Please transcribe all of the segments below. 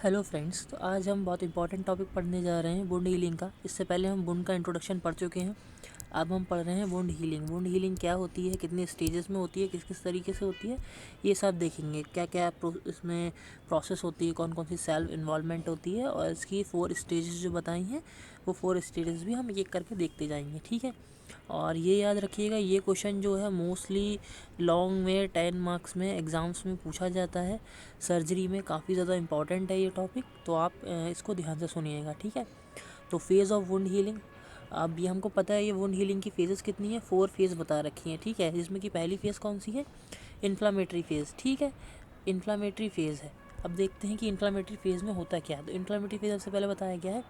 Hello friends, तो आज हम बहुत इंपॉर्टेंट टॉपिक पढ़ने जा रहे हैं, वुंड हीलिंग का। इससे पहले हम वुंड का इंट्रोडक्शन पढ़ चुके हैं। अब हम पढ़ रहे हैं वुंड हीलिंग। वुंड हीलिंग क्या होती है, कितने स्टेजेस में होती है, किस किस तरीके से होती है, ये सब देखेंगे। क्या क्या इसमें प्रोसेस होती है, कौन कौन सी सेल्फ इन्वॉल्वमेंट होती है, और इसकी 4 स्टेजेस जो बताई हैं वो 4 स्टेजेस भी हम एक करके देखते जाएंगे, ठीक है। और ये याद रखिएगा, ये क्वेश्चन जो है मोस्टली लॉन्ग में 10 मार्क्स में एग्ज़ाम्स में पूछा जाता है। सर्जरी में काफ़ी ज़्यादा इंपॉर्टेंट है ये टॉपिक, तो आप इसको ध्यान से सुनिएगा, ठीक है। तो फेज़ ऑफ वुंड हीलिंग, अब ये हमको पता है ये वुंड हीलिंग की फेजेस कितनी है, 4 फेज़ बता रखी हैं, ठीक है। जिसमें कि पहली फेज़ कौन सी है, इन्फ्लामेटरी फेज़, ठीक है। इन्फ्लामेटरी फेज़ है। अब देखते हैं कि इन्फ्लामेटरी फेज़ में होता क्या है। तो इन्फ्लामेटरी फेज़ सबसे पहले बताया गया है,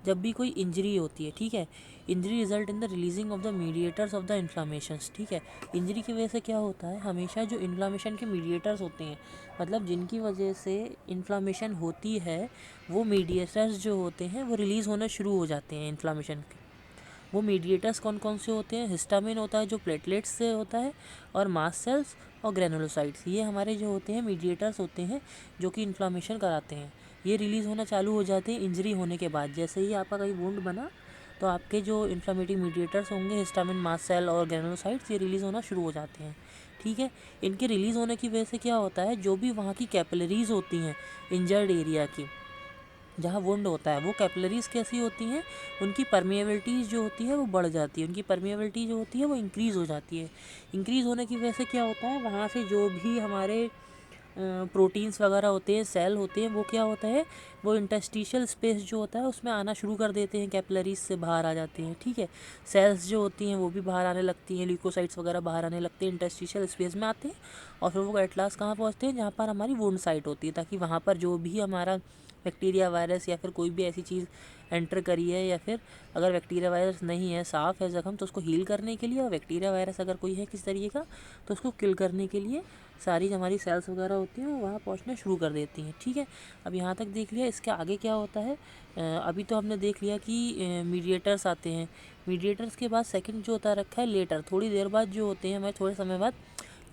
जब भी कोई इंजरी होती है, ठीक है। Injury result in the releasing of the mediators of the inflammations, ठीक है। इंजरी की वजह से क्या होता है, हमेशा जो इन्फ्लामेशन के मीडिएटर्स होते हैं, मतलब जिनकी वजह से इन्फ्लामेशन होती है, वो मीडिएटर्स जो होते हैं वो रिलीज़ होना शुरू हो जाते हैं इन्फ्लामेशन के। वो मीडिएटर्स कौन कौन से होते हैं, हिस्टामिन होता है जो प्लेटलेट्स से होता है, और मास्ट सेल्स और ग्रेनुलोसाइट्स, ये हमारे जो होते हैं मीडिएटर्स होते हैं जो कि इन्फ्लामेशन कराते हैं। ये रिलीज़ होना चालू हो जाते हैं इंजरी होने के बाद। जैसे ही आपका कहीं वुंड बना तो आपके जो इन्फ्लामेटरी मीडिएटर्स होंगे, हिस्टामिन, मास्ट सेल और ग्रेनुलोसाइट्स, ये रिलीज़ होना शुरू हो जाते हैं, ठीक है। इनके रिलीज़ होने की वजह से क्या होता है, जो भी वहाँ की कैपिलरीज होती हैं इंजर्ड एरिया की, जहाँ वुंड होता है, वो कैपिलरीज कैसी होती हैं, उनकी परमिएबिलिटीज़ जो होती है वो बढ़ जाती है, उनकी परमिएबिलिटी जो होती है वो इंक्रीज़ हो जाती है। इंक्रीज़ होने की वजह से क्या होता है, वहाँ से जो भी हमारे प्रोटीन्स वगैरह होते हैं, सेल होते हैं, वो क्या होता है, वो इंटस्टिशियल स्पेस जो होता है उसमें आना शुरू कर देते हैं, कैपिलरीज से बाहर आ जाते हैं, ठीक है। सेल्स जो होती हैं वो भी बाहर आने लगती हैं, ल्यूकोसाइट्स वगैरह बाहर आने लगते हैं, इंटस्टिशियल स्पेस में आते हैं, और फिर वो एट लास्ट कहाँ पहुँचते हैं, जहाँ पर हमारी वुंड साइट होती है, ताकि वहाँ पर जो भी हमारा बैक्टीरिया, वायरस या फिर कोई भी ऐसी चीज़ एंटर करी है, या फिर अगर बैक्टीरिया वायरस नहीं है, साफ़ है ज़ख्म, तो उसको हील करने के लिए, और बैक्टीरिया वायरस अगर कोई है किस तरीके का, तो उसको किल करने के लिए सारी हमारी सेल्स वगैरह होती हैं वो वहाँ पहुँचना शुरू कर देती हैं, ठीक है। अब यहाँ तक देख लिया, इसके आगे क्या होता है। अभी तो हमने देख लिया कि मीडिएटर्स आते हैं। मीडिएटर्स के बाद सेकंड जो होता रखा है लेटर, थोड़ी देर बाद जो होते हैं, हमें थोड़े समय बाद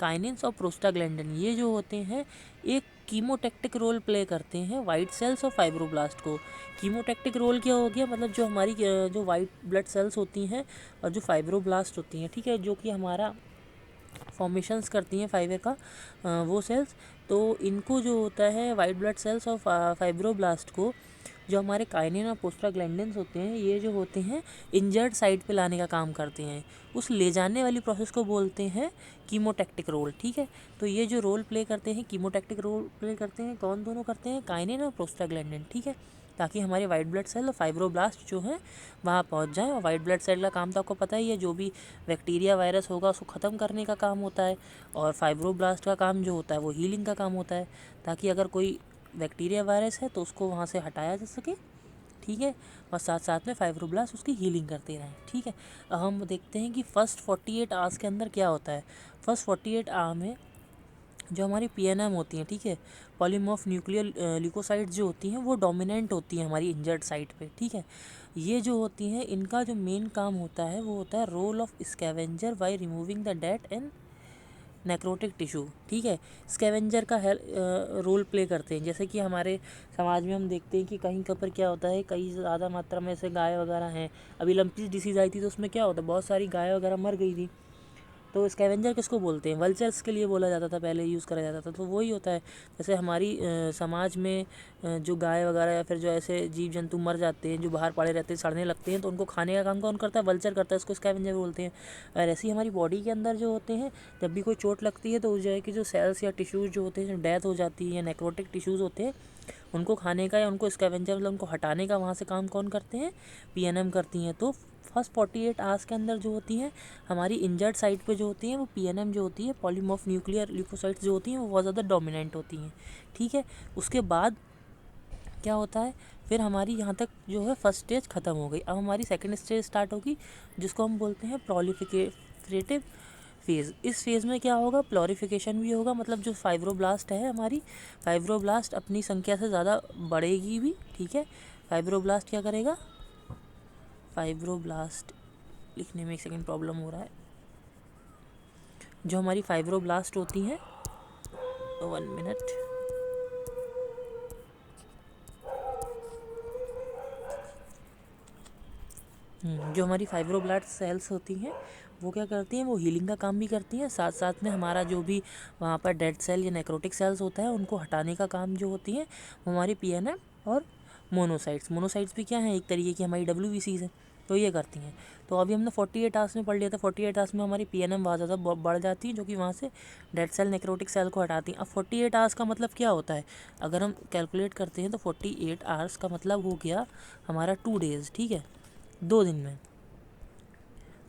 काइनिन्स और प्रोस्टाग्लैंडिन, ये जो होते हैं एक कीमोटैक्टिक रोल प्ले करते हैं वाइट सेल्स और फाइब्रोब्लास्ट को। कीमोटैक्टिक रोल क्या हो गया, मतलब जो हमारी जो वाइट ब्लड सेल्स होती हैं और जो फाइब्रोब्लास्ट होती हैं, ठीक है, जो कि हमारा फॉर्मेशंस करती हैं फाइबर का, वो सेल्स, तो इनको जो होता है वाइट ब्लड सेल्स और फाइब्रोब्लास्ट को, जो हमारे काइनिन और प्रोस्टाग्लैंडिन्स होते हैं, ये जो होते हैं इंजर्ड साइट पे लाने का काम करते हैं। उस ले जाने वाली प्रोसेस को बोलते हैं कीमोटैक्टिक रोल, ठीक है। तो ये जो रोल प्ले करते हैं, कीमोटैक्टिक रोल प्ले करते हैं, कौन दोनों करते हैं, काइनिन और प्रोस्टाग्लैंडिन, ठीक है, ताकि हमारे वाइट ब्लड सेल और फाइब्रोब्लास्ट जो हैं वहाँ पहुँच जाएँ। और वाइट ब्लड सेल का काम तो आपको पता ही है, जो भी बैक्टीरिया वायरस होगा उसको ख़त्म करने का काम होता है, और फाइब्रोब्लास्ट का काम जो होता है वो हीलिंग का काम होता है, ताकि अगर कोई बैक्टीरिया वायरस है तो उसको वहाँ से हटाया जा सके, ठीक है, और साथ साथ में फाइब्रोब्लास्ट उसकी हीलिंग करते रहें, ठीक है। अब हम देखते हैं कि फर्स्ट 48 आवर्स के अंदर क्या होता है। फर्स्ट 48 आवर में जो हमारी पीएनएम होती हैं, ठीक है, पॉलीमॉर्फ न्यूक्लियर ल्यूकोसाइट्स जो होती हैं वो डोमिनेंट होती हैं हमारी इंजर्ड साइट पे, ठीक है। ये जो होती हैं, इनका जो मेन काम होता है वो होता है role of scavenger by removing the dead and necrotic tissue, ठीक है। स्कैवेंजर का रोल प्ले करते हैं। जैसे कि हमारे समाज में हम देखते हैं कि कहीं पर क्या होता है, कई ज़्यादा मात्रा में ऐसे गाय वगैरह हैं। अभी लंपीज डिसीज़ आई थी तो उसमें क्या होता है, बहुत सारी गाय वगैरह मर गई थी। तो स्कैवेंजर किसको बोलते हैं, वल्चर्स के लिए बोला जाता था, पहले यूज़ करा जाता था। तो वही होता है, जैसे हमारी समाज में जो गाय वगैरह या फिर जो ऐसे जीव जंतु मर जाते हैं, जो बाहर पड़े रहते हैं, सड़ने लगते हैं, तो उनको खाने का काम कौन करता है, वल्चर करता है, उसको स्कैवेंजर बोलते हैं। और ऐसे ही हमारी बॉडी के अंदर जो होते हैं, जब भी कोई चोट लगती है तो उस जगह की जो सेल्स या टिश्यूज़ जो होते हैं, जो डेथ हो जाती है, या नेक्रोटिक टिश्यूज़ होते हैं, उनको खाने का या उनको स्कैवेंजर मतलब उनको हटाने का वहाँ से काम कौन करते हैं, पीएनएम करती हैं। तो फर्स्ट 48 आवर्स के अंदर जो होती हैं हमारी इंजर्ड साइट पे जो होती हैं, वो पीएनएम जो होती है, पॉलीमॉर्फ न्यूक्लियर ल्यूकोसाइट्स जो होती हैं, वो बहुत ज़्यादा डोमिनेंट होती हैं, ठीक है। उसके बाद क्या होता है, फिर हमारी यहाँ तक जो है फर्स्ट स्टेज ख़त्म हो गई। अब हमारी सेकंड स्टेज स्टार्ट होगी, जिसको हम बोलते हैं प्रोलिफरेटिव फेज़। इस फेज़ में क्या होगा, प्लोरिफिकेशन भी होगा, मतलब जो फाइब्रोब्लास्ट है हमारी, फाइब्रोब्लास्ट अपनी संख्या से ज़्यादा बढ़ेगी भी, ठीक है। फाइब्रोब्लास्ट क्या करेगा, फाइब्रोब्लास्ट लिखने में एक सेकंड प्रॉब्लम हो रहा है। जो हमारी फाइब्रोब्लास्ट होती हैं, 1 मिनट, जो हमारी फाइब्रोब्लास्ट सेल्स होती हैं वो क्या करती हैं, वो हीलिंग का काम भी करती हैं, साथ साथ में हमारा जो भी वहाँ पर डेड सेल या नेक्रोटिक सेल्स होता है उनको हटाने का काम जो होती है वो हमारी पीएनएम और मोनोसाइट्स भी क्या है, एक तरीके की हमारी डब्ल्यूबीसीज है, तो ये करती हैं। तो अभी हमने 48 आवर्स में पढ़ लिया था, 48 आवर्स में हमारी पीएनएम बहुत ज़्यादा बढ़ जाती है जो कि वहाँ से डेड सेल नेक्रोटिक सेल को हटाती हैं। अब 48 आवर्स का मतलब क्या होता है, अगर हम कैलकुलेट करते हैं तो 48 आवर्स का मतलब हो गया हमारा 2 डेज़, ठीक है, 2 दिन में।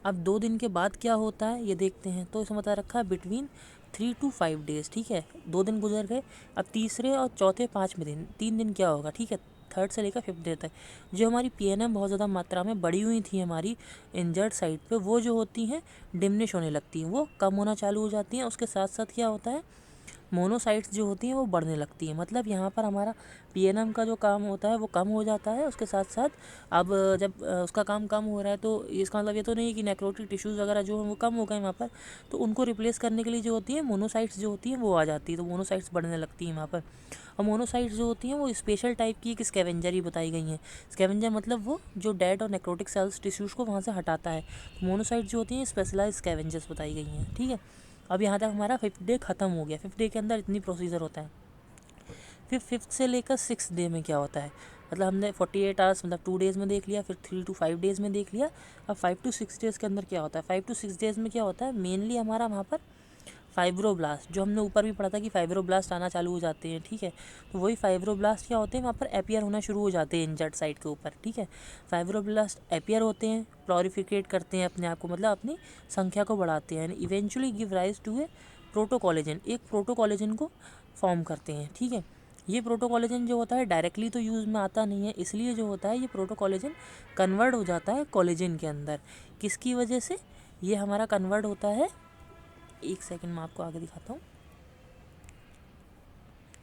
अब 2 दिन के बाद क्या होता है ये देखते हैं, तो इसमें बता रखा है बिटवीन 3 to 5 डेज़, ठीक है, 2 दिन गुजर गए। अब तीसरे और चौथे 5वें दिन 3 दिन क्या होगा, ठीक है, थर्ड से लेकर 5th डे तक जो हमारी पीएनएम बहुत ज़्यादा मात्रा में बढ़ी हुई थी हमारी इंजर्ड साइड पे, वो जो होती हैं डिमिनिश होने लगती हैं, वो कम होना चालू हो जाती हैं। उसके साथ साथ क्या होता है, मोनोसाइट्स जो होती हैं वो बढ़ने लगती हैं। मतलब यहाँ पर हमारा पीएनएम का जो काम होता है वो कम हो जाता है। उसके साथ साथ अब जब उसका काम कम हो रहा है तो इसका मतलब ये तो नहीं है कि नेक्रोटिक टिश्यूज़ वगैरह जो हैं वो कम हो गए वहाँ पर, तो उनको रिप्लेस करने के लिए जो होती है मोनोसाइट्स जो होती हैं वो आ जाती है, तो मोनोसाइट्स बढ़ने लगती हैं वहाँ पर। और मोनोसाइट्स जो होती हैं वो स्पेशल टाइप की एक स्कैवेंजर ही बताई गई हैं। स्कैवेंजर मतलब वो जो डेड और नेक्रोटिक सेल्स टिश्यूज़ को वहाँ से हटाता है। मोनोसाइट्स जो होती हैं स्पेशलाइज स्कैवेंजर्स बताई गई हैं, ठीक है। अब यहाँ तक हमारा 5th डे ख़त्म हो गया। 5th डे के अंदर इतनी प्रोसीजर होता है। फिर 5th से लेकर 6th डे में क्या होता है, मतलब हमने 48 आवर्स मतलब 2 डेज़ में देख लिया, फिर 3 to 5 डेज़ में देख लिया। अब 5 to 6 डेज़ के अंदर क्या होता है, 5 to 6 डेज़ में क्या होता है, मेनली हमारा वहाँ पर फाइब्रोब्लास्ट, जो हमने ऊपर भी पढ़ा था कि फाइब्रोब्लास्ट आना चालू हो जाते हैं, ठीक है, तो वही फाइब्रोब्लास्ट क्या होते हैं वहाँ पर अपीयर होना शुरू हो जाते हैं इंजर्ड साइड के ऊपर, ठीक है। फाइब्रोब्लास्ट अपीयर होते हैं, प्लोरिफिकेट करते हैं अपने आप को, मतलब अपनी संख्या को बढ़ाते हैं, इवेंचुअली गिव राइज टू ए प्रोटोकॉलेजन, एक प्रोटोकॉलेजन को फॉर्म करते हैं, ठीक है। ये प्रोटोकॉलेजन जो होता है डायरेक्टली तो यूज़ में आता नहीं है, इसलिए जो होता है ये प्रोटोकॉलेजन कन्वर्ट हो जाता है कोलेजन के अंदर। किसकी वजह से ये हमारा कन्वर्ट होता है, एक सेकंड मैं आपको आगे दिखाता हूँ।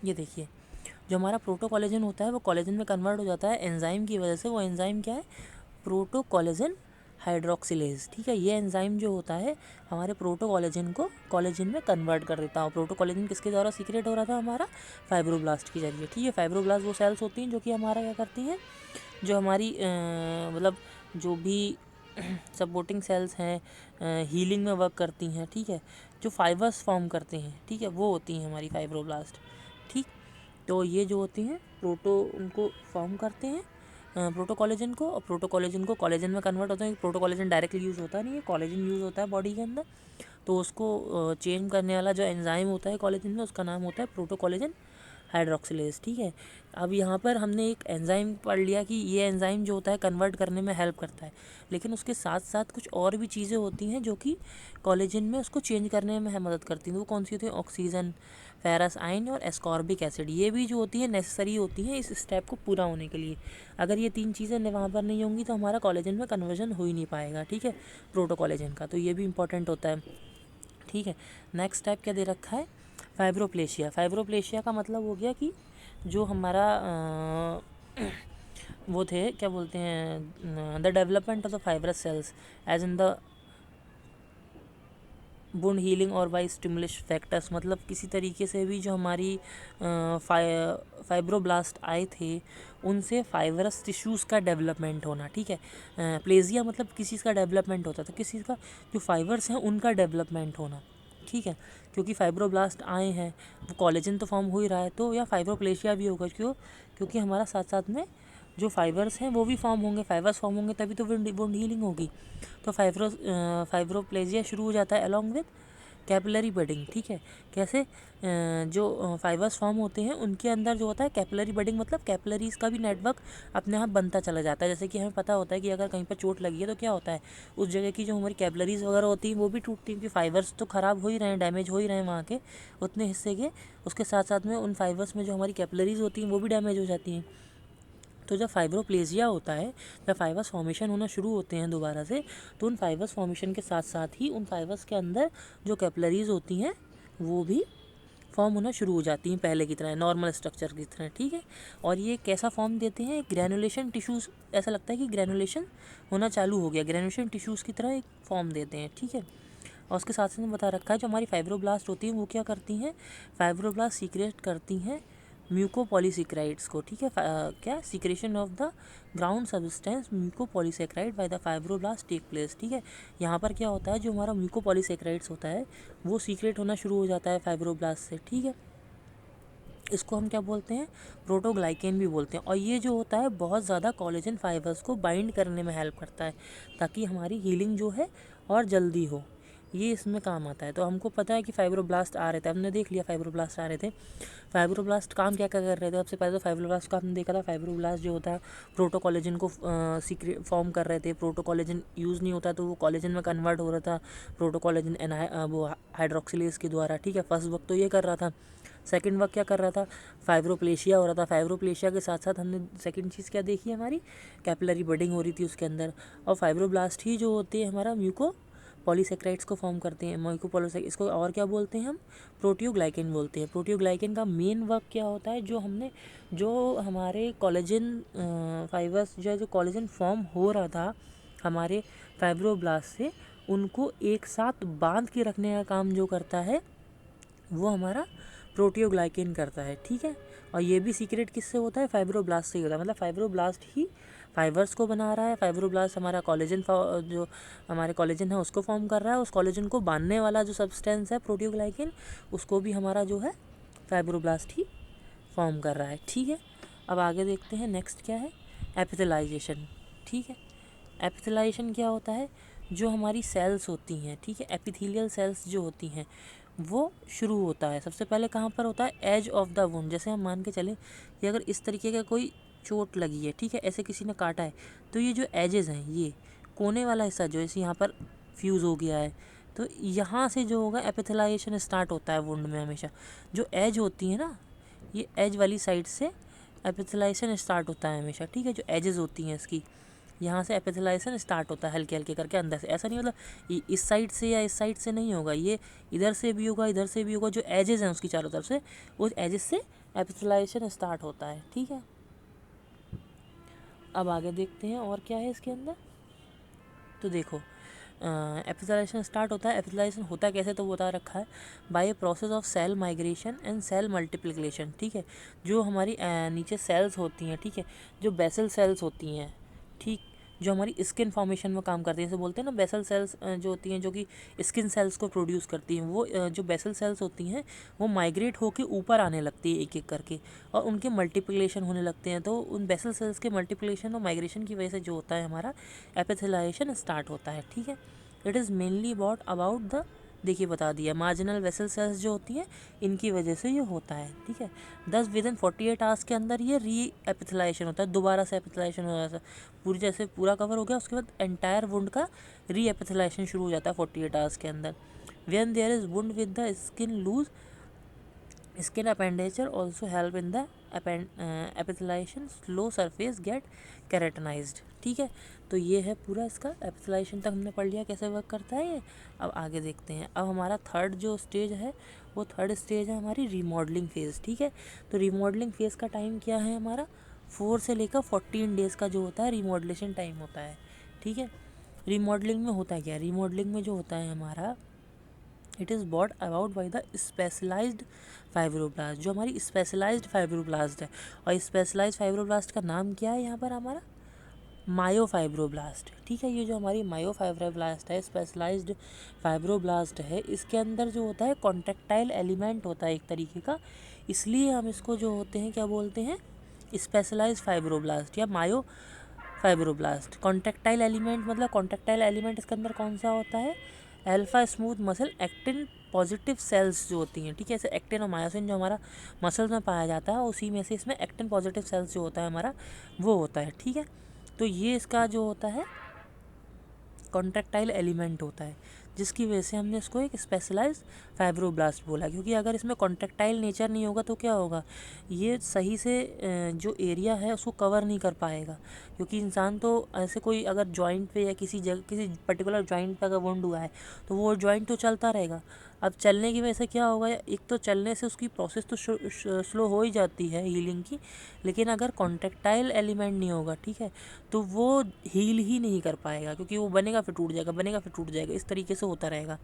ये देखिए, जो हमारा प्रोटोकॉलेजन होता है वो कॉलेजन में कन्वर्ट हो जाता है एंजाइम की वजह से। वो एंजाइम क्या है, प्रोटोकॉलेजन हाइड्रोक्सिलेज, ठीक है। ये एंजाइम जो होता है हमारे प्रोटोकॉलेजन को कॉलेजन में कन्वर्ट कर देता है। प्रोटोकॉलेजन किसके द्वारा सीक्रेट हो रहा था, हमारा फाइब्रोब्लास्ट के जरिए, ठीक है। फाइब्रोब्लास्ट वो सेल्स होती हैं जो कि हमारा क्या करती हैं, जो हमारी मतलब जो भी सपोर्टिंग सेल्स हैं हीलिंग में वर्क करती हैं, ठीक है, जो फाइबर्स फॉर्म करते हैं, ठीक है, वो होती हैं हमारी फाइब्रोब्लास्ट, ठीक। तो ये जो होती हैं उनको फॉर्म करते हैं प्रोटोकॉलेजन को, और प्रोटोकॉलेजन को कॉलेजन में कन्वर्ट होता है। प्रोटोकॉलेजन डायरेक्टली यूज़ होता नहीं है, कॉलेजन यूज़ होता है बॉडी के अंदर, तो उसको चेंज करने वाला जो एंजाइम होता है कॉलेजन में उसका नाम होता है प्रोटोकॉलेजन हाइड्रोक्सिलेज, ठीक है। अब यहाँ पर हमने एक एंजाइम पढ़ लिया कि ये एंजाइम जो होता है कन्वर्ट करने में हेल्प करता है, लेकिन उसके साथ साथ कुछ और भी चीज़ें होती हैं जो कि कॉलेजन में उसको चेंज करने में मदद करती हैं। वो कौन सी होती है, ऑक्सीजन, फेरस आयन और एस्कॉर्बिक एसिड, ये भी जो होती है नेसेसरी होती हैं इस स्टेप को पूरा होने के लिए। अगर ये 3 चीज़ें वहाँ पर नहीं होंगी तो हमारा कॉलेजन में कन्वर्जन हो ही नहीं पाएगा, ठीक है, प्रोटोकॉलेजन का, तो ये भी इंपॉर्टेंट होता है, ठीक है। नेक्स्ट स्टेप क्या दे रखा है, फाइब्रोप्लेशिया। फाइब्रोप्लेशिया का मतलब हो गया कि जो हमारा वो थे क्या बोलते हैं, the development of the fibrous cells as in the wound healing और बाई स्टिमुलस फैक्टर्स, मतलब किसी तरीके से भी जो हमारी फाइब्रोब्लास्ट आए थे उनसे फाइब्रस टिश्यूज़ का डेवलपमेंट होना, ठीक है। प्लेजिया मतलब किसी चीज़ का डेवलपमेंट होता था, किसी का जो फाइबर्स हैं उनका डेवलपमेंट होना, ठीक है। क्योंकि फाइब्रोब्लास्ट आए हैं, वो कॉलेजन तो फॉर्म हो ही रहा है, तो या फाइब्रोप्लेशिया भी होगा, क्योंकि हमारा साथ साथ में जो फाइबर्स हैं वो भी फॉर्म होंगे, फाइबर्स फॉर्म होंगे तभी तो वुंड हीलिंग होगी। तो फाइब्रोप्लेजिया शुरू हो जाता है अलॉन्ग विद कैपिलरी बडिंग, ठीक है। कैसे, जो फाइबर्स फॉर्म होते हैं उनके अंदर जो होता है कैपिलरी बडिंग, मतलब कैपिलरीज का भी नेटवर्क अपने आप बनता चला जाता है। जैसे कि हमें पता होता है कि अगर कहीं पर चोट लगी है तो क्या होता है, उस जगह की जो हमारी कैपिलरीज वगैरह होती हैं वो भी टूटती हैं, क्योंकि फाइबर्स तो ख़राब हो ही रहे हैं, डैमेज हो ही रहे हैं वहाँ के उतने हिस्से के। उसके साथ साथ में उन फाइबर्स में जो हमारी कैपिलरीज होती हैं वो भी डैमेज हो जाती हैं। तो जब फाइब्रोप्लेजिया होता है, जब फाइबर्स फॉर्मेशन होना शुरू होते हैं दोबारा से, तो उन फाइबर्स फॉर्मेशन के साथ साथ ही उन फाइबर्स के अंदर जो कैपिलरीज होती हैं वो भी फॉर्म होना शुरू हो जाती हैं पहले की तरह, नॉर्मल स्ट्रक्चर की तरह, ठीक है। और ये कैसा फॉर्म देते हैं, ग्रैनुलेशन टिश्यूज़, ऐसा लगता है कि ग्रैनुलेशन होना चालू हो गया, ग्रैनुलेशन टिश्यूज़ की तरह एक फॉर्म देते हैं, ठीक है। और उसके साथ में बता रखा है जो हमारी फाइब्रोब्लास्ट होती हैं वो क्या करती हैं, फाइब्रोब्लास्ट सीक्रेट करती हैं म्यूकोपॉलीसेकेराइड्स को, ठीक है। क्या secretion of the ground substance mucopolysaccharide by the fibroblast take place, ठीक है। यहाँ पर क्या होता है, जो हमारा म्यूकोपॉलीसेकेराइड्स होता है वो सीक्रेट होना शुरू हो जाता है फाइब्रोब्लास्ट से, ठीक है। इसको हम क्या बोलते हैं, प्रोटोग्लाइकेन भी बोलते हैं। और ये जो होता है बहुत ज़्यादा कोलेजन फाइबर्स को बाइंड करने में हेल्प करता है ताकि हमारी हीलिंग जो है और जल्दी हो, ये इसमें काम आता है। तो हमको पता है कि फाइब्रोब्लास्ट आ रहे थे, हमने देख लिया फाइब्रोब्लास्ट आ रहे थे। फाइब्रोब्लास्ट काम क्या क्या कर रहे थे, सबसे पहले तो फाइब्रोब्लास्ट का हमने देखा था, फाइब्रोब्लास्ट जो होता है प्रोटोकोलेजन को सीक्रेट फॉर्म कर रहे थे। प्रोटोकोलेजन यूज़ नहीं होता तो वो कोलेजन में कन्वर्ट हो रहा था, प्रोटोकोलेजन वो हाइड्रोक्सिलेज के द्वारा, ठीक है। फर्स्ट वक्त तो ये कर रहा था। सेकंड वर्क क्या कर रहा था, फाइब्रोप्लेशिया हो रहा था। फाइब्रोप्लेशिया के साथ साथ हमने सेकंड चीज़ क्या देखी, हमारी कैपिलरी बडिंग हो रही थी उसके अंदर। और फाइब्रोब्लास्ट ही जो होते हैं हमारा म्यूको पॉलीसेक्राइड्स को फॉर्म करते हैं, म्यूकोपॉलीसेक्राइड, इसको और क्या बोलते हैं हम, प्रोटियोग्लाइकेन बोलते हैं। प्रोटियोग्लाइकेन का मेन वर्क क्या होता है, जो हमारे कोलेजन फाइबर्स जो कोलेजन फॉर्म हो रहा था हमारे फाइब्रोब्लास्ट से, उनको एक साथ बांध के रखने का काम जो करता है वो हमारा प्रोटियोग्लाइकेन करता है, ठीक है। और ये भी सीक्रेट किससे होता है, फाइब्रोब्लास्ट से ही होता है। मतलब फाइब्रोब्लास्ट ही फाइबर्स को बना रहा है। फाइब्रोब्लास्ट हमारा कोलेजन जो हमारे कोलेजन है उसको फॉर्म कर रहा है। उस कोलेजन को बांधने वाला जो सब्सटेंस है प्रोटियोग्लाइकेन, उसको भी हमारा जो है फाइब्रोब्लास्ट ही फॉर्म कर रहा है, ठीक है। अब आगे देखते हैं नेक्स्ट क्या है, एपिथेलाइजेशन, ठीक है। एपिथेलाइजेशन क्या होता है, जो हमारी सेल्स होती हैं, ठीक है, एपिथेलियल सेल्स जो होती हैं वो शुरू होता है सबसे पहले कहाँ पर होता है, एज ऑफ द वुंड। जैसे हम मान के चलें कि अगर इस तरीके का कोई चोट लगी है, ठीक है, ऐसे किसी ने काटा है, तो ये जो एजेस हैं, ये कोने वाला हिस्सा जो है यहाँ पर फ्यूज़ हो गया है, तो यहाँ से जो होगा एपिथेलाइजेशन स्टार्ट होता है वुंड में। हमेशा जो एज होती है ना, ये एज वाली साइड से एपिथेलाइजेशन स्टार्ट होता है हमेशा, ठीक है। जो एजेस होती हैं इसकी, यहाँ से एपिथेलाइजेशन स्टार्ट होता है हल्के हल्के करके अंदर से। ऐसा नहीं मतलब इस साइड से या इस साइड से नहीं होगा, ये इधर से भी होगा, इधर से भी होगा। जो एजेस हैं उसकी चारों तरफ से, उस एजेस से एपिथेलाइजेशन स्टार्ट होता है, ठीक है। अब आगे देखते हैं और क्या है इसके अंदर। तो देखो, एपिथेलाइजेशन स्टार्ट होता है। एपिथेलाइजेशन होता कैसे, तो वो बता रखा है, by a process of cell migration and cell multiplication, ठीक है। जो हमारी नीचे सेल्स होती हैं, ठीक है, जो बेसल सेल्स होती हैं, ठीक, जो हमारी स्किन फॉर्मेशन में काम करती हैं, जैसे बोलते हैं ना बेसल सेल्स जो होती हैं, जो कि स्किन सेल्स को प्रोड्यूस करती हैं, वो जो बेसल सेल्स होती हैं वो माइग्रेट होकर ऊपर आने लगती है एक एक करके, और उनके मल्टीप्लिकेशन होने लगते हैं। तो उन बेसल सेल्स के मल्टीप्लिकेशन और माइग्रेशन की वजह से जो होता है हमारा एपिथेलाइजेशन स्टार्ट होता है, ठीक है। It is mainly about the, देखिए बता दिया, मार्जिनल वेसल सेल्स जो होती हैं इनकी वजह से ये होता है, ठीक है। 10 विदिन 48 आवर्स के अंदर ये री एपिथेलाइजेशन होता है, दोबारा से एपिथेलाइजेशन हो जाता है। पूरी जैसे पूरा कवर हो गया, उसके बाद एंटायर वुंड का री एपिथेलाइजेशन शुरू हो जाता है 48 आवर्स के अंदर। When there is wound with the skin loose, skin appendages also help in the epithelialization, slow surface get keratinized, ठीक है। तो ये है पूरा इसका एपिथेलाइजेशन तक हमने पढ़ लिया कैसे वर्क करता है ये। अब आगे देखते हैं। अब हमारा थर्ड जो स्टेज है, वो थर्ड स्टेज है हमारी रीमॉडलिंग फेज़, ठीक है। तो रीमॉडलिंग फेज़ का टाइम क्या है हमारा, 4 से लेकर 14 डेज़ का जो होता है रीमॉडलेशन टाइम होता है, ठीक है। रीमॉडलिंग में होता है क्या, रीमॉडलिंग में जो होता है हमारा, it is brought about by the specialised fibroblast, जो हमारी स्पेशलाइज्ड फाइब्रोब्लास्ट है। और स्पेशलाइज्ड फाइब्रोब्लास्ट का नाम क्या है यहाँ पर हमारा, मायोफाइब्रोब्लास्ट, ठीक है। ये जो हमारी मायोफाइब्रोब्लास्ट है, स्पेशलाइज्ड फाइब्रोब्लास्ट है, इसके अंदर जो होता है कॉन्ट्रेक्टाइल एलिमेंट होता है एक तरीके का, इसलिए हम इसको जो होते हैं क्या बोलते हैं, स्पेशलाइज्ड फाइब्रोब्लास्ट या मायो फाइब्रोब्लास्ट। कॉन्ट्रेक्टाइल एलिमेंट मतलब कॉन्ट्रेक्टाइल एलिमेंट इसके अंदर कौन सा होता है, alpha smooth muscle actin positive cells जो होती हैं, ठीक है। ऐसे एक्टिन और मायोसिन जो हमारा मसल में पाया जाता है, उसी में से इसमें एक्टिन पॉजिटिव सेल्स जो होता है हमारा वो होता है, ठीक है। तो ये इसका जो होता है कॉन्ट्रेक्टाइल एलिमेंट होता है, जिसकी वजह से हमने इसको एक स्पेशलाइज्ड फाइब्रोब्लास्ट बोला। क्योंकि अगर इसमें कॉन्ट्रेक्टाइल नेचर नहीं होगा तो क्या होगा, ये सही से जो एरिया है उसको कवर नहीं कर पाएगा। क्योंकि इंसान तो ऐसे कोई अगर जॉइंट पे या किसी जगह किसी पर्टिकुलर जॉइंट पे अगर वुंड हुआ है तो वो जॉइंट तो चलता रहेगा। अब चलने की वजह से क्या होगा, एक तो चलने से उसकी प्रोसेस तो स्लो हो ही जाती है हीलिंग की, लेकिन अगर कॉन्ट्रेक्टाइल एलिमेंट नहीं होगा, ठीक है, तो वो हील ही नहीं कर पाएगा। क्योंकि वो बनेगा फिर टूट जाएगा, बनेगा फिर टूट जाएगा, इस तरीके से होता रहेगा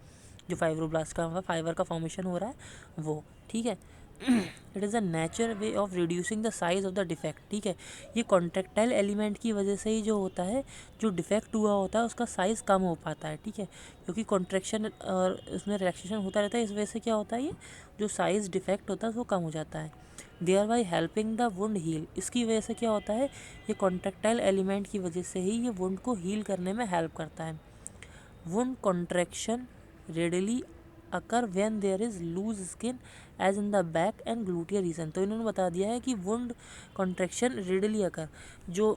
जो फाइब्रोब्लास्ट का फाइबर का फॉर्मेशन हो रहा है वो, ठीक है। It is a nature way of reducing the size of the defect. ठीक है, ये कॉन्ट्रेक्टाइल एलिमेंट की वजह से ही जो होता है, जो डिफेक्ट हुआ होता है उसका साइज़ कम हो पाता है। ठीक है, क्योंकि कॉन्ट्रैक्शन और उसमें रिलैक्सेशन होता रहता है, इस वजह से क्या होता है, ये जो साइज़ डिफेक्ट होता है वो कम हो जाता है। Thereby helping the wound heal, इसकी वजह से क्या होता है, ये कॉन्ट्रेक्टाइल एलिमेंट की वजह से ही ये वुंड को हील करने में हेल्प करता है। Wound contraction readily occur when there is loose skin edge in the back and gluteal region. तो इन्होंने बता दिया है कि वुंड कॉन्ट्रैक्शन रेडली अकर, जो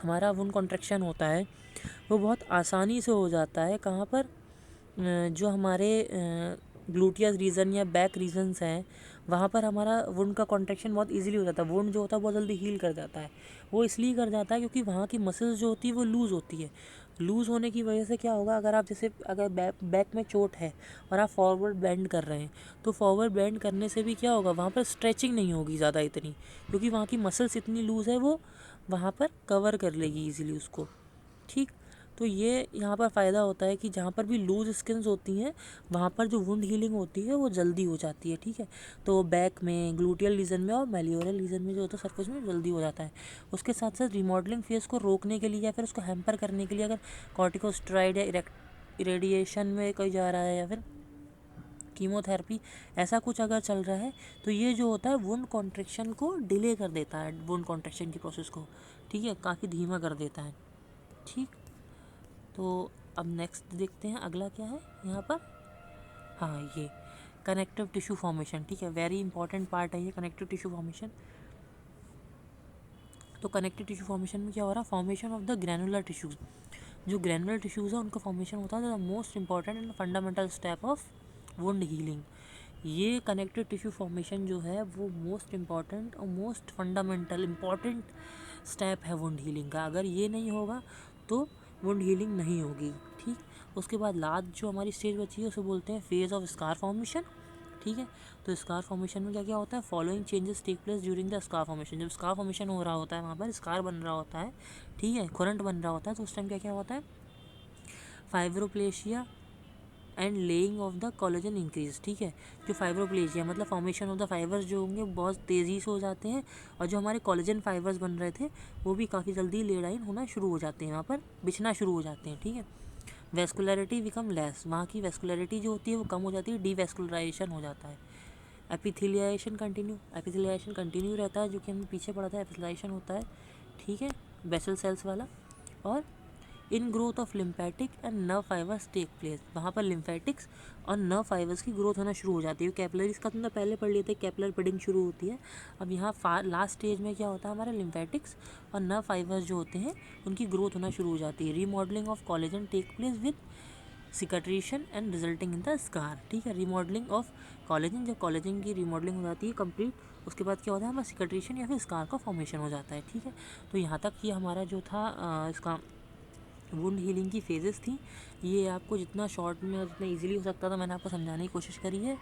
हमारा वुंड कॉन्ट्रैक्शन होता है वो बहुत आसानी से हो जाता है। कहाँ पर, जो हमारे ग्लूटियस रीजन या बैक रीजन्स हैं वहाँ पर हमारा वुंड का कॉन्ट्रैक्शन बहुत इजीली हो जाता है। वुंड जो होता है बहुत जल्दी हील कर जाता है। वो इसलिए कर जाता है क्योंकि वहाँ की मसल्स जो होती है वो लूज़ होती है। लूज़ होने की वजह से क्या होगा, अगर आप जैसे अगर बैक में चोट है और आप फॉरवर्ड बेंड कर रहे हैं, तो फॉरवर्ड बेंड करने से भी क्या होगा, वहाँ पर स्ट्रेचिंग नहीं होगी ज़्यादा इतनी, क्योंकि वहाँ की मसल्स इतनी लूज़ है, वो वहाँ पर कवर कर लेगी ईजिली उसको। ठीक, तो ये यहाँ पर फ़ायदा होता है कि जहाँ पर भी लूज स्किन्स होती हैं वहाँ पर जो वुंड हीलिंग होती है वो जल्दी हो जाती है। ठीक है, तो बैक में, ग्लूटियल रीजन में और मेलियोरल रीजन में जो होता है सरफेस में जल्दी हो जाता है। उसके साथ साथ रिमॉडलिंग फेज को रोकने के लिए या फिर उसको हैम्पर करने के लिए अगर कॉर्टिकोस्टेरॉइड या इरेडिएशन में कोई जा रहा है या फिर कीमोथेरेपी ऐसा कुछ अगर चल रहा है, तो ये जो होता है वुंड कॉन्ट्रैक्शन को डिले कर देता है, वुंड कॉन्ट्रैक्शन की प्रोसेस को। ठीक है, काफ़ी धीमा कर देता है। ठीक, तो अब नेक्स्ट देखते हैं अगला क्या है यहाँ पर। हाँ, ये कनेक्टिव टिश्यू फॉर्मेशन। ठीक है, वेरी इंपॉर्टेंट पार्ट है ये कनेक्टिव टिश्यू फॉर्मेशन। तो कनेक्टिव टिश्यू फॉर्मेशन में क्या हो रहा है, formation of the granular tissues. जो ग्रैनुलर टिश्यूज़ है उनका फॉर्मेशन होता है the most important and fundamental step of wound healing. ये कनेक्टिव टिश्यू फॉर्मेशन जो है वो मोस्ट इम्पॉर्टेंट और मोस्ट फंडामेंटल इम्पॉर्टेंट स्टेप है वुंड हीलिंग का। अगर ये नहीं होगा तो वुंड हीलिंग नहीं होगी। ठीक, उसके बाद लास्ट जो हमारी स्टेज बची है उसे बोलते हैं फेज ऑफ स्कार फॉर्मेशन। ठीक है, तो स्कार फॉर्मेशन में क्या क्या होता है, following changes take place during the scar formation. जब स्कार फॉर्मेशन हो रहा होता है वहाँ पर स्कार बन रहा होता है, ठीक है, खुरंट बन रहा होता है, तो उस टाइम क्या क्या होता है, fibroplasia and laying of the collagen increase. ठीक है, जो फाइब्रोप्लेशिया मतलब फॉर्मेशन ऑफ द फाइबर्स जो होंगे बहुत तेज़ी से हो जाते हैं, और जो हमारे कोलेजन फाइबर्स बन रहे थे वो भी काफ़ी जल्दी लेडाइन होना शुरू हो जाते हैं, वहाँ पर बिछना शुरू हो जाते हैं। ठीक है, वेस्कुलरिटी बिकम लेस, वहाँ की वेस्कुलरिटी जो होती है वो कम हो जाती है, डीवेस्कुलराइजेशन हो जाता है। एपिथेलियाइजेशन कंटिन्यू रहता है, जो कि हमें पीछे पड़ा था, एपिथेलियाइजेशन होता है। ठीक है, बेसल सेल्स वाला। और in growth of lymphatic and nerve fibres take place, वहाँ पर लिम्फेटिक्स और नर्व फाइबर्स की ग्रोथ होना शुरू हो जाती है। कैपिलरीज का तुमने पहले पढ़ लिया था, कैपिलर बिडिंग शुरू होती है। अब यहाँ लास्ट स्टेज में क्या होता है, हमारा लिम्फेटिक्स और नर्व फाइबर्स जो होते हैं उनकी ग्रोथ होना शुरू हो जाती है। Remodelling of collagen take place with cicatrisation and resulting in the scar. ठीक है, रीमॉडलिंग ऑफ कोलेजन, जब कोलेजन की रीमॉडलिंग हो जाती है कंप्लीट, उसके बाद क्या होता है, हमारा सिकट्रेशन या फिर स्कार का फॉर्मेशन हो जाता है। ठीक है, तो यहाँ तक ये हमारा जो था इसका वुंड हीलिंग की फेजेस थी। ये आपको जितना शॉर्ट में और जितना इजीली हो सकता था मैंने आपको समझाने की कोशिश करी है,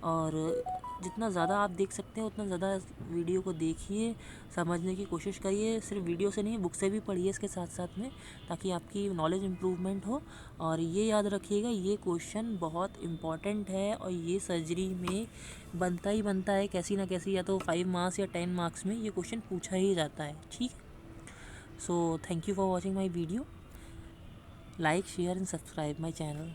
और जितना ज़्यादा आप देख सकते हैं उतना ज़्यादा वीडियो को देखिए, समझने की कोशिश करिए। सिर्फ वीडियो से नहीं, बुक से भी पढ़िए इसके साथ साथ में, ताकि आपकी नॉलेज इम्प्रूवमेंट हो। और ये याद रखिएगा, ये क्वेश्चन बहुत इम्पॉर्टेंट है और ये सर्जरी में बनता ही बनता है, कैसी ना कैसी, या तो 5 मार्क्स या 10 मार्क्स में ये क्वेश्चन पूछा ही जाता है। ठीक, so thank you for watching my video. Like, share and subscribe my channel.